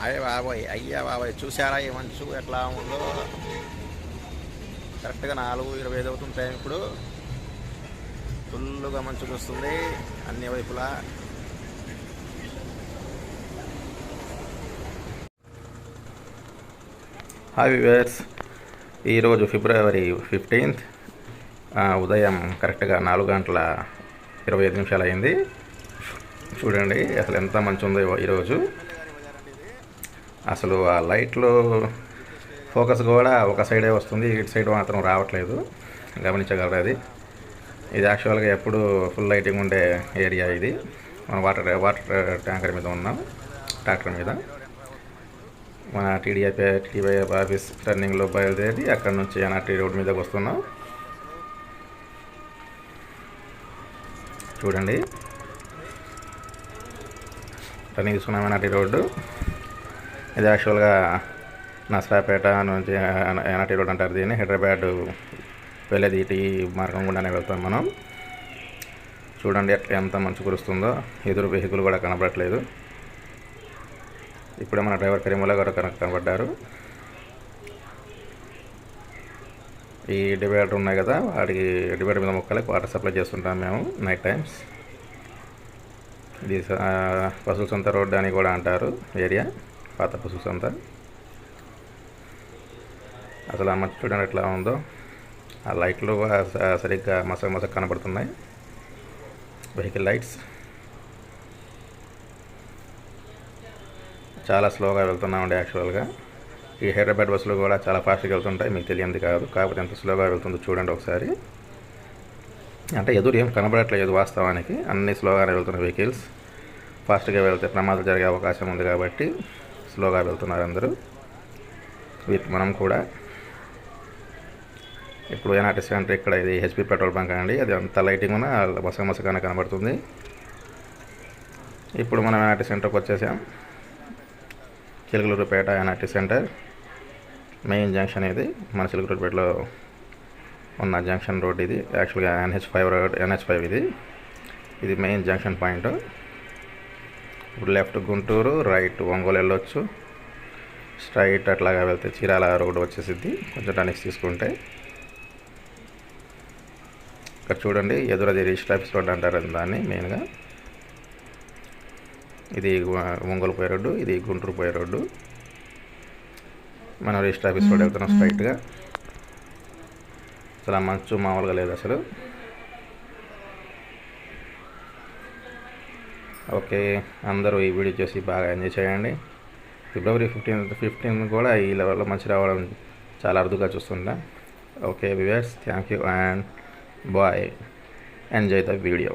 అయ్య బాబాయ్, అయ్యా బాబాయ్, చూసారా ఈ మంచు ఎట్లా ఉందో? కరెక్ట్గా 4:25 అవుతుంది టైం ఇప్పుడు. ఫుల్గా మంచు వస్తుంది అన్ని వైపులా. హాయ్ వ్యూవర్స్, ఈరోజు ఫిబ్రవరి 15th ఉదయం కరెక్ట్గా 4:25 అయింది. చూడండి అసలు ఎంత మంచి ఉందో ఈరోజు. అసలు ఆ లైట్లో ఫోకస్ కూడా ఒక సైడే వస్తుంది, ఇటు సైడ్ మాత్రం రావట్లేదు. గమనించగలరు అది. ఇది యాక్చువల్గా ఎప్పుడు ఫుల్ లైటింగ్ ఉండే ఏరియా ఇది. మనం వాటర్ ట్యాంకర్ మీద ఉన్నాం, ట్రాక్టర్ మీద. మన టీడీఐ ఆఫీస్ టర్నింగ్లో బయలుదేరి అక్కడ నుంచి ఎన్ఆర్టీ రోడ్ మీదకి వస్తున్నాం. చూడండి, టర్నింగ్ తీసుకున్నాం ఎన్ఆర్టీ రోడ్డు. ఇది యాక్చువల్గా నసరాపేట నుంచి ఎన్ఆర్టీ రోడ్ అంటారు దీన్ని. హైదరాబాద్ వెళ్ళేది ఇటు మార్గం గుండానే వెళ్తాం మనం. చూడండి ఎట్లా ఎంత మంచు కురుస్తుందో. ఎదురు వెహికల్ కూడా కనబడట్లేదు. ఇప్పుడే మన డ్రైవర్ కరీముల్లా గారు కనబడ్డారు. ఈ డివైడర్ ఉన్నాయి కదా, వాటికి డివైడర్ మీద మొక్కలకి వాటర్ సప్లై చేస్తుంటాం మేము నైట్ టైమ్స్. ఇది పశువుల సంత రోడ్డు అని కూడా అంటారు ఏరియా, పాత పశువుల సంత. అసలు ఆ మంచు చూడండి ఎట్లా ఉందో. ఆ లైట్లు సరిగ్గా మసక కనబడుతున్నాయి, వెహికల్ లైట్స్. చాలా స్లోగా వెళ్తున్నామండి యాక్చువల్గా. ఈ హైదరాబాద్ బస్సులు కూడా చాలా ఫాస్ట్గా వెళ్తుంటాయి, మీకు తెలియంది కాదు. కాకపోతే ఎంత స్లోగా వెళ్తుందో చూడండి ఒకసారి. అంటే ఎదురు ఏం కనబడట్లేదు వాస్తవానికి, అన్నీ స్లోగానే వెళ్తున్న వెహికల్స్. ఫాస్ట్గా వెళ్తే ప్రమాదాలు జరిగే అవకాశం ఉంది కాబట్టి స్లోగా వెళ్తున్నారు అందరూ. మనం కూడా ఇప్పుడు ఎన్ఆర్టీ సెంటర్ ఇక్కడ, ఇది హెచ్పి పెట్రోల్ బంక్ అండి. అది అంత లైటింగ్ ఉన్న మసకగానే కనబడుతుంది. ఇప్పుడు మనం ఎన్ఆర్టీ సెంటర్కి వచ్చేసాం. Chilakaluripet NRT centre main junction ఇది. మన చిలకలూరుపేటలో ఉన్న జంక్షన్ రోడ్ ఇది. యాక్చువల్గా NH5 ఇది మెయిన్ జంక్షన్ పాయింట్. ఇప్పుడు లెఫ్ట్ గుంటూరు, రైట్ ఒంగోలు వెళ్ళొచ్చు. స్ట్రైట్ అట్లాగా వెళ్తే చీరాల రోడ్డు వచ్చేసిద్ది కొంచెం టర్నింగ్స్ తీసుకుంటే. ఇక్కడ చూడండి ఎదురది రిజిస్టర్ ఆఫీస్ రోడ్ అంటారు దాన్ని మెయిన్గా. ఇది ఒంగోలు పోయే రోడ్డు, ఇది గుంటూరు పోయే రోడ్డు. మనం రిజిస్టర్ ఆఫీస్ రోడ్ వెళ్తున్నాం స్ట్రైట్గా. అసలు మంచు మామూలుగా లేదు అసలు. ఓకే, అందరూ ఈ వీడియో చూసి బాగా ఎంజాయ్ చేయండి. ఫిబ్రవరి 15 కూడా ఈ లెవెల్లో మంచి రావడం చాలా అరుదుగా చూస్తుంటా. Okay viewers, thank you and bye. Enjoy the video.